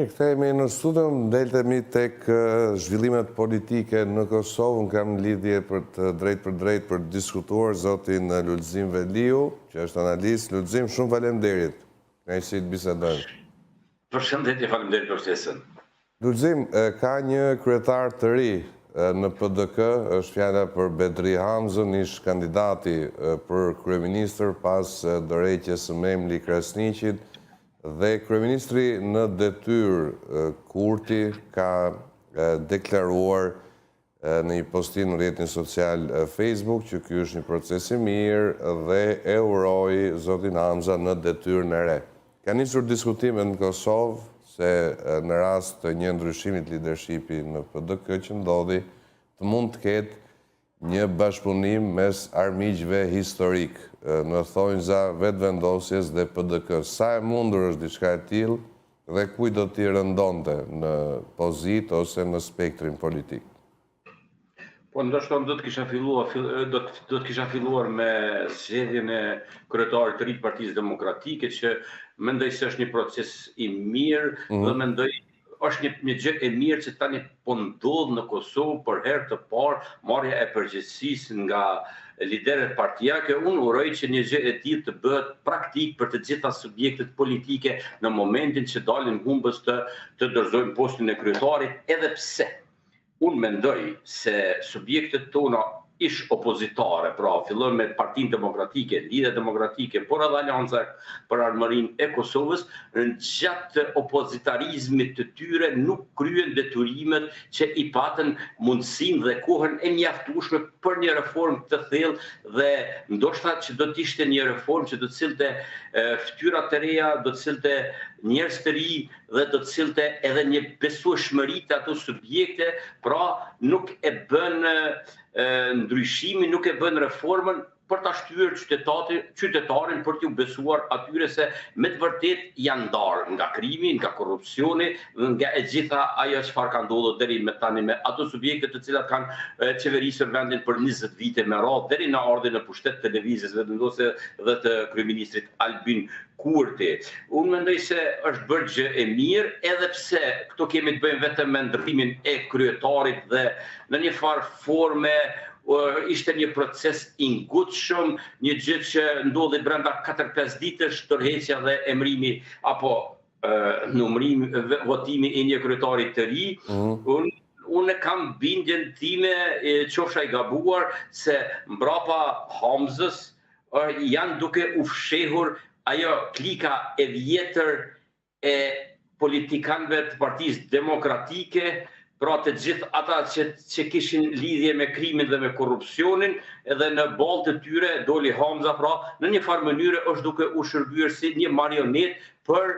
Kthehemi në studio, ndeltemi tek zhvillimet politike në Kosovë. Unë kam lidhje drejt për drejt për të diskutuar zotin Lulzim Veliu, që është analist. Lulzim, shumë faleminderit. Kënaqësi të bisedojmë. Përshëndetje, faleminderit për ftesën. Lulzim, ka një kryetar të ri në PDK, është fjala për Bedri Hamzën, ish kandidati për kryeministër pas dorëheqjes së Memli Krasniqit. Dhe kryeministri në detyrë Kurti ka deklaruar në një postim në rrjetin social Facebook që ky është një proces i mirë dhe e uroi zotin Hamza në detyrën e re. Ka nisur diskutime në Kosovë se në rast të një ndryshimi të leadershipi në PDK që ndodhi, të mund të ketë një bashkëpunim mes armiqve historik në thonjza vetëvendosjes dhe PDK. Sa e mundur është diçka e tillë dhe kujt do t'i rëndonte në pozitë ose në spektrin politik? Po ndoshta do të kisha filluar me zgjedhjen e kryetarit të ri të Partisë Demokratike, që mendoj se është një proces i mirë dhe mendoj është një gjë e mirë që tani po ndodh në Kosovë për herë të parë marrja e përgjegjësisë nga liderët partijake. Unë uroj që një gjë e tillë të bëhet praktik për të gjitha subjektet politike në momentin që dalin humbës të dorëzojnë postin e kryetarit, edhe pse unë mendoj se subjektet tona ish opozitare, pra fillon me Partinë Demokratike, Lidhja Demokratike, por edhe Alianca për Armërinë e Kosovës, në gjatë opozitarizmit të tyre nuk kryen detyrimet që i patën mundësinë dhe kohën e mjaftueshme për një reformë të thellë dhe ndoshta që do të ishte një reformë që do të sillte fytyra të reja, do të sillte njerëz të ri dhe do të sillte edhe një besueshmëri të ato subjekte, pra nuk e bën ndryshimin, nuk e bën reformën për ta shtyrë qytetarin për t'ju besuar atyre se me të vërtet janë ndarë nga krimi, nga korrupsioni, nga e gjitha ajo çfarë ka ndodhur deri më tani me ato subjekte të cilat kanë qeverisur vendin për 20 vite me radhë deri në ardhin e pushtet të lëvizjes vendosë dhe të kryeministrit Albin Kurti. Unë mendoj se është bërë gjë e mirë, edhe pse këto kemi të bëjmë vetëm me ndërtimin e kryetarit dhe në një farë forme ishte një proces i ngutshëm, një gjë që ndodhi brenda 4-5 ditësh, tërheqja dhe emrimi apo numërimi, votimi i një kryetari të ri. Unë kam bindjen time, qofsha i gabuar, se mbrapa Hamzës janë duke u fshehur ajo klika e vjetër e politikanëve të Partisë Demokratike, pra të gjithë ata që kishin lidhje me krimin dhe me korrupsionin, edhe në balë të tyre doli Hamza, pra në një farë mënyrë është duke u shërbyer si një marionet për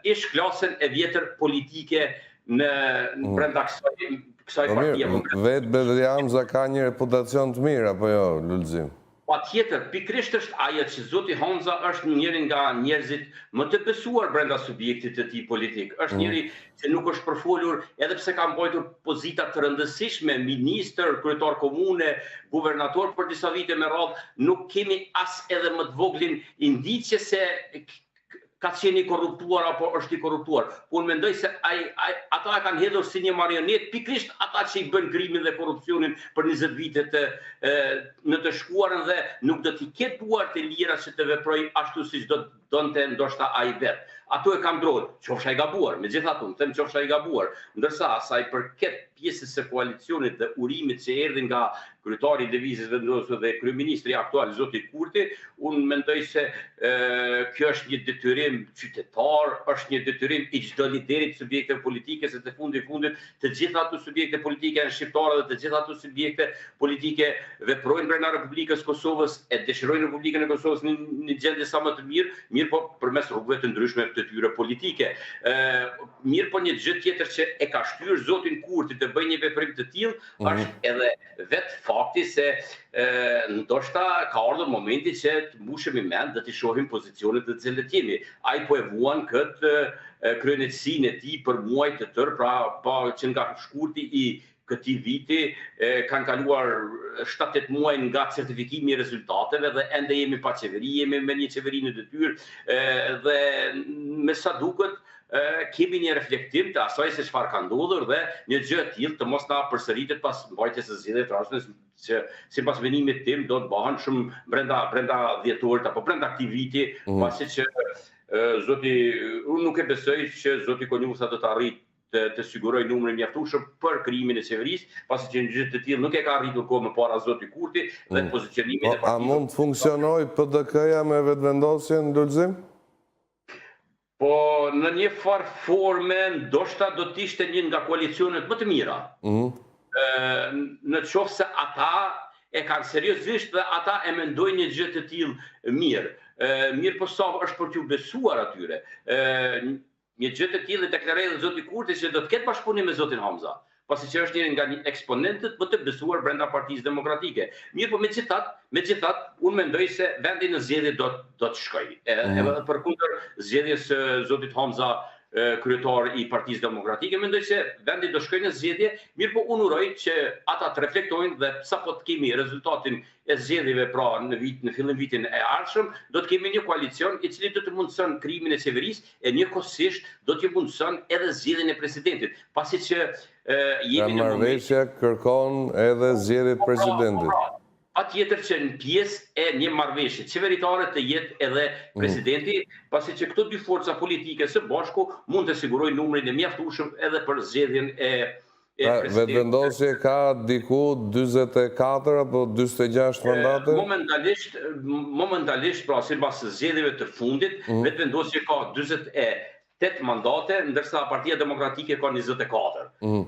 ish klasën e vjetër politike në brenda kësaj partie. Vetë Bedri Hamza ka një reputacion të mirë, apo jo, Lulzim? Patjetër, pikërisht është ajo që zoti Hamza është njëri nga njerëzit më të besuar brenda subjektit të tij politik. Është njëri që nuk është përfolur, edhe pse ka mbajtur pozita të rëndësishme, ministër, kryetar komune, guvernator për disa vite me radhë, nuk kemi as edhe më të voglin indicie se ka qenë i korruptuar apo është i korruptuar. Unë mendoj se ata e kanë hedhur si një marionet, pikërisht ata që i bën krimin dhe korrupsionin për 20 vite në të shkuarën dhe nuk do t'i ketë duart e lira që të veprojë ashtu siç do donte ndoshta ai vetë. Ato e kam ndrodhur, qofsha i gabuar, megjithatë them qofsha i gabuar, ndërsa sa i përket pjesës së koalicionit dhe urimit që erdhi nga kryetari i lëvizjes vendosur dhe kryeministri aktual zoti Kurti, unë mendoj se kjo është një detyrim qytetar, është një detyrim i çdo liderit subjekte politike, se të fundit të gjitha ato subjekte politike janë shqiptare dhe të gjitha ato subjekte politike veprojnë brenda Republikës Kosovës, e dëshirojnë Republikën e Kosovës në një gjendje sa më të mirë po përmes rrugëve të ndryshme të tyre politike. Mirë po një gjë tjetër që e ka shtyrë zotin Kurti të bëjë një veprim të tillë, është edhe vetë fakti se ndoshta ka ardhur momenti që të mbushemi mend dhe të shohim pozicionet të cilat jemi. Ai po e vuan këtë kryenësinë e tij për muaj të tërë, pra që nga shkurti i këtij viti kanë kaluar 7-8 muaj nga certifikimi i rezultateve dhe ende jemi pa qeveri, jemi me një qeveri në detyrë dhe me sa duket kemi një reflektim të asaj se çfarë ka ndodhur dhe një gjë e tillë të mos na përsëritet pas mbajtjes së zgjedhjeve të ardhshme, që sipas venimit tim do të bëhen shumë brenda dhjetorit apo brenda këtij viti, pasi që unë nuk e besoj që zoti Konjusa do të arrijë të siguroj numrin mjaftueshëm për krijimin e qeverisë, pasi që një gjë të tillë nuk e ka arritur kohë më para zoti Kurti dhe pozicionimi e a mund të funksionojë PDK-ja me vetëvendosjen Lulzim? Po në një farë forme ndoshta do të ishte një nga koalicionet më të mira. Në qoftë se ata e kanë seriozisht dhe ata e mendojnë një gjë të tillë mirë. Mirë po sa është për t'ju besuar atyre. Një gjë të tillë deklaroi dhe zoti Kurti që do të ketë bashkëpunim me zotin Hamza, pasi që është një nga eksponentët më të besuar brenda Partisë Demokratike. Mirë po megjithatë, unë mendoj se vendi në zgjedhje do të shkojë. Edhe përkundër zgjedhjes së zotit Hamza, kryetar i Partisë Demokratike, mendoj se vendi do shkojë në zgjedhje, mirë po unë uroj që ata të reflektojnë dhe sapo të kemi rezultatin e zgjedhjeve pra në fillim vitin e ardhshëm, do të kemi një koalicion i cili do të mundëson krijimin e qeverisë e njëkohësisht do të mundëson edhe zgjedhjen e presidentit, pasi që jemi në marrëveshja kërkon edhe zgjedhjet e presidentit. Patjetër që në pjesë e një marrëveshje qeveritare të jetë edhe presidenti, pasi që këto dy forca politike së bashku mund të sigurojnë numrin e mjaftueshëm edhe për zgjedhjen e presidentit. Vetëvendosje ka diku 44 apo 46 mandate? Momentalisht, pra sipas zgjedhjeve të fundit, vetëvendosje ka 48 mandate, ndërsa Partia Demokratike ka 24.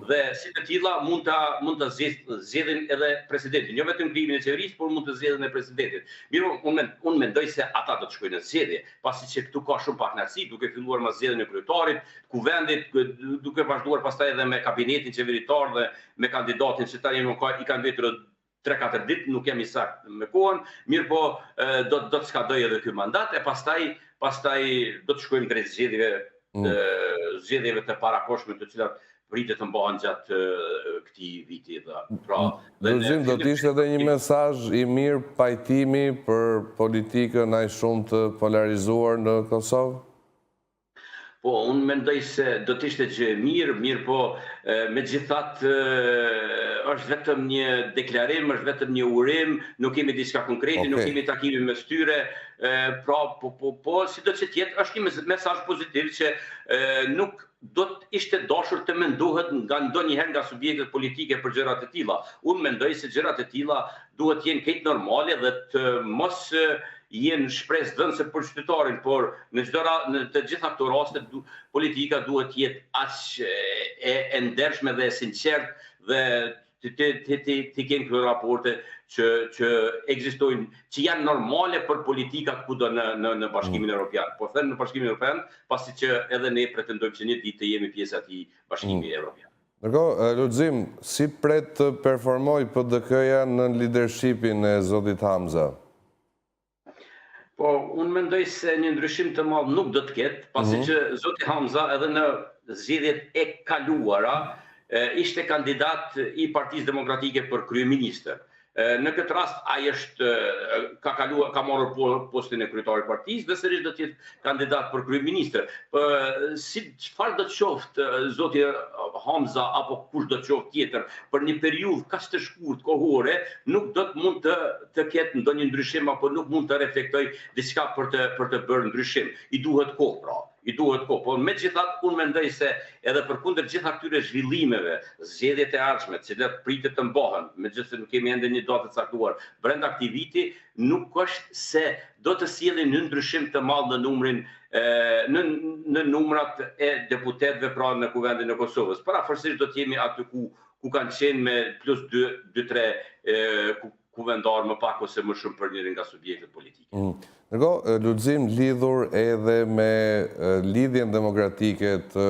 Dhe si të tilla mund ta zgjedhin edhe presidentin, jo vetëm krijimin e qeverisë, por mund të zgjedhin edhe presidentin. Mirë, unë mendoj se ata do të shkojnë në zgjedhje, pasi që këtu ka shumë pakënaqësi, duke filluar me zgjedhjen e kryetarit, kuvendit, duke vazhduar pastaj edhe me kabinetin qeveritar dhe me kandidatin që tani i kanë vetur 3-4 ditë, nuk jam i saktë me kohën, mirë po do të skadoj edhe ky mandat e pastaj do të shkojmë drejt zgjedhjeve të parakohshme të cilat pritet të mbahen gjatë këtij viti. Lulzim, do të ishte edhe një mesazh i mirë pajtimi për politikën aq shumë të polarizuar në Kosovë? Po, unë mendoj se do të ishte gjë e mirë po megjithatë është vetëm një deklarim, është vetëm një urim, nuk kemi diçka konkrete, nuk kemi takime mes tyre, pra po sido që tjetë është një mesazh pozitiv që nuk do të ishte dashur të mendohet ndonjëherë nga subjektet politike për gjëra të tilla. Unë mendoj se gjërat e tilla duhet të jenë krejt normale dhe të mos jenë shpresë dhënëse për qytetarin, por në të gjitha këto raste politika duhet të jetë aq e ndershme dhe e sinqert dhe të kenë këto raporte që ekzistojnë, që janë normale për politikat kudo në Bashkimin Evropian. Po them në Bashkimin Evropian, pasi që edhe ne pretendojmë që një ditë të jemi pjesë e atij Bashkimi Evropian. Lulzim, si pret të performoj PDK-ja në leadershipin e zotit Hamza? Po, unë mendoj se një ndryshim të madh nuk do të ketë, pasi që zoti Hamza edhe në zgjedhjet e kaluara ishte kandidat i Partisë Demokratike për kryeministër. Në këtë rast ai ka marrë postin e kryetarit të partisë dhe sërish do të jetë kandidat për kryeministër. Si çfarë do të qoftë zoti Hamza apo kush do të qoftë tjetër për një periudhë kaq të shkurtë kohore, nuk do të mund të ketë ndonjë ndryshim apo nuk mund të reflektojë diçka për të bërë ndryshim. I duhet kohë pra. Por megjithatë unë mendoj se edhe përkundër gjitha këtyre zhvillimeve, zgjedhjet e ardhshme, të cilat pritet të mbahen, megjithëse nuk kemi ende një datë të caktuar brenda këtij viti, nuk është se do të sjellin një ndryshim të madh në numrin në numrat e deputetëve pra në kuvendin e Kosovës. Paraforsisht do të jemi aty ku kanë qenë me plus 2-3 kuvendar më pak ose më shumë për njërin nga subjektet politike. Lulzim, lidhur edhe me lidhjen demokratike të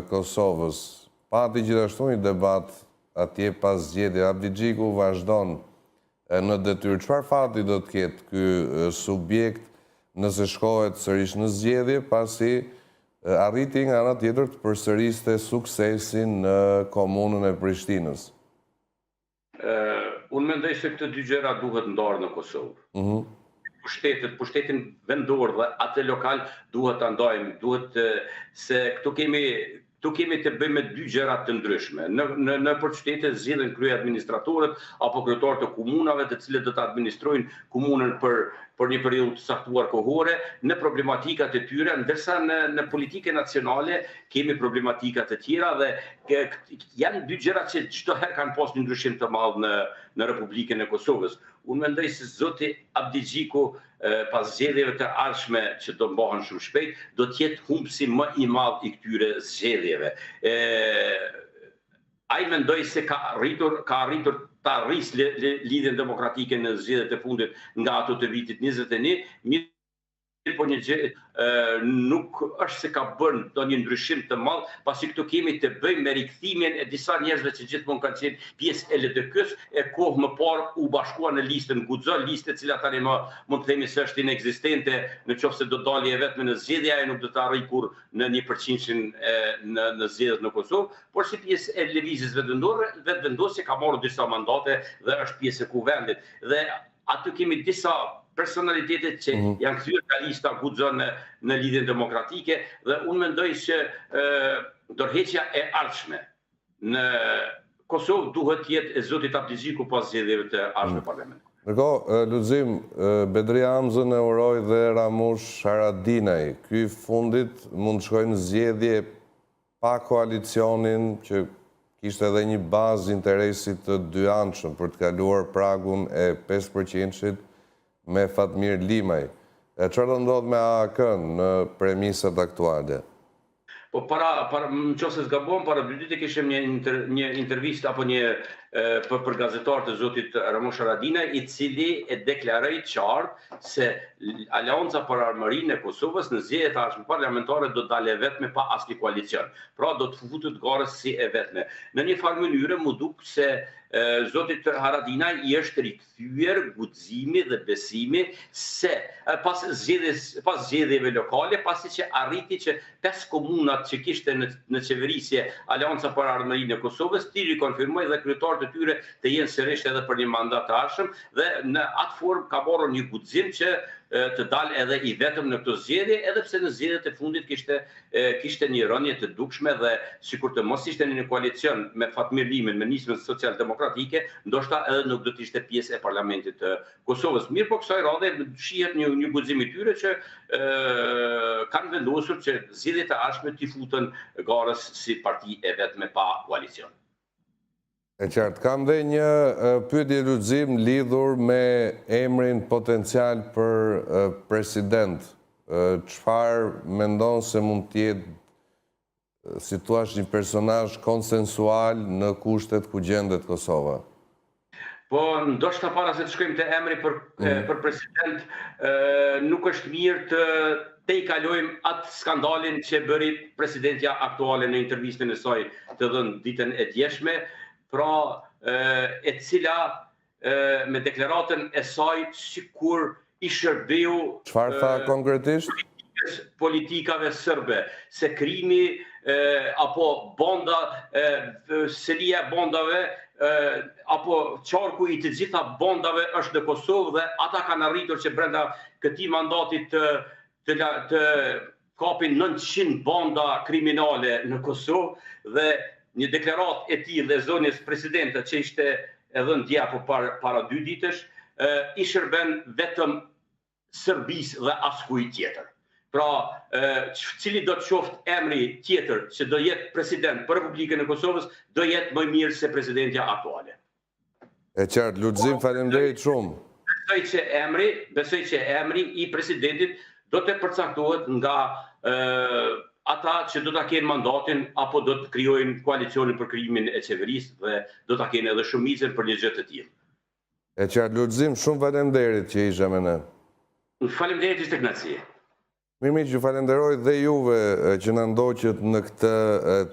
Kosovës, pati gjithashtu një debat atje pas zgjedhjeve. Abdi Xhiku vazhdon në detyrë. Çfarë fati do të ketë ky subjekt nëse shkohet sërish në zgjedhje, pasi arriti nga ana tjetër të përsëriste suksesin në komunën e Prishtinës? Unë mendoj se këto dy gjëra duhet ndarë në Kosovë. pushtetin vendor dhe atë lokal duhet ta ndajmë, duhet se këtu kemi të bëjmë me dy gjëra të ndryshme. Në qytete zgjedhen krye administratorët apo kryetarët të komunave, të cilët do të administrojnë komunën për një periudhë të saktuar kohore në problematikat e tyre, ndërsa në politike nacionale kemi problematikat e tjera dhe janë dy gjëra që çdo herë kanë pas një ndryshim të madh në Republikën e Kosovës. Unë mendoj se zoti Abdi Xhiku pas zgjedhjeve të ardhshme që do mbahen shumë shpejt, do të jetë humbsi më i madh i këtyre zgjedhjeve. Ai mendoj se ka arritur ta arrisë lidhjen demokratike në zgjedhjet e fundit nga ato të vitit 21, po një gjë nuk është se ka bërë ndonjë ndryshim të madh, pasi këtu kemi të bëjmë me rikthimin e disa njerëzve që gjithmonë kanë qenë pjesë e LDK-s, e kohë më parë u bashkua në listën Guxo, listë e cila tani mund të themi se është inekzistente, nëse do dalë e vetme në zgjedhje, ajo nuk do të arrijë kurrë në 1% në zgjedhjet në Kosovë, por si pjesë e lëvizjes vetëvendosje ka marrë disa mandate dhe është pjesë e kuvendit. Dhe aty kemi disa personalitetet që janë kthyer nga lista Guxo në lidhjen demokratike dhe unë mendoj se dorëheqja e ardhshme në Kosovë duhet të jetë e zotit Abdi Xhiku pas zgjedhjeve të ardhshme parlamentit. Ndërkohë, Lulzim, Bedri Hamzën e uroi dhe Ramush Haradinaj. Ky fundit mund të shkojnë në zgjedhje pa koalicionin që kishte edhe një bazë interesi të dyanshëm për të kaluar pragun e 5%-shit me Fatmir Limaj. Çfarë do ndodh me AAK-n në premisat aktuale? Po nëse zgabon, para 2 ditë kishim një intervistë apo një për gazetar të zotit Ramush Haradinaj, i cili e deklaroi qartë se Aleanca për Armërinë e Kosovës në zgjedhjet e ardhshme parlamentare do të dalë vetme pa asnjë koalicion. Pra do të futet garës si e vetme. Në një farë mënyrë më duk se zotit Haradinaj i është rikthyer guximi dhe besimi se pas zgjedhjeve lokale, pasi që arriti që 5 komunat që kishte në qeverisje Aleanca për Armërinë e Kosovës ti rikonfirmoi dhe kryetarët e tyre të jenë sërish edhe për një mandat të ardhshëm dhe në atë formë ka marrë një guxim që të dalë edhe i vetëm në këto zgjedhje, edhe pse në zgjedhjet e fundit kishte një rënje të dukshme dhe sikur të mos ishte në një koalicion me Fatmir Limën, me nismën social-demokratike, ndoshta edhe nuk do të ishte pjesë e parlamentit të Kosovës. Mirë, po kësaj radhe shihet një guxim i tyre që kanë vendosur që zgjedhjet e ardhshme t'i futen garës si parti e vetme pa koalicion. E qartë, kam dhe një pyetje Lulzim lidhur me emrin potencial për president. Çfarë mendon se mund të jetë, si thua, një personazh konsensual në kushtet ku gjendet Kosova? Po, ndoshta para se të shkojmë te emri për president, nuk është mirë të i kalojmë atë skandalin që bëri presidentja aktuale në intervistën e saj të dhënë ditën e djeshme, pra e cila me deklaratën e saj sikur i shërbeu Çfarë tha konkretisht? Politikave sërbe, se krimi apo bonda, selia bondave apo qarku i të gjitha bondave është në Kosovë dhe ata kanë arritur që brenda këtij mandatit të kapin 900 bonda kriminale në Kosovë dhe një deklarat e tillë e zonjës presidente që ishte edhe ndje apo para 2 ditësh, i shërben vetëm Serbisë dhe askujt tjetër. Pra, cili do të qoftë emri tjetër që do jetë president për Republikën e Kosovës, do jetë më mirë se presidentja aktuale. E qartë, Lulzim, faleminderit shumë. Besoj që emri i presidentit do të përcaktohet nga ata që do ta kenë mandatin apo do të krijojnë koalicionin për krijimin e qeverisë dhe do ta kenë edhe shumicën për një gjë të tillë. E qartë, Lulzim, shumë faleminderit që isha me ne. Faleminderit, ishte kënaqësi. Mirë, ju falenderoj dhe juve që na ndoqët në këtë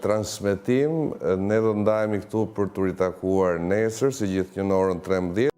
transmetim. Ne do ndajemi këtu për t'u ritakuar nesër, si gjithë në orën 13.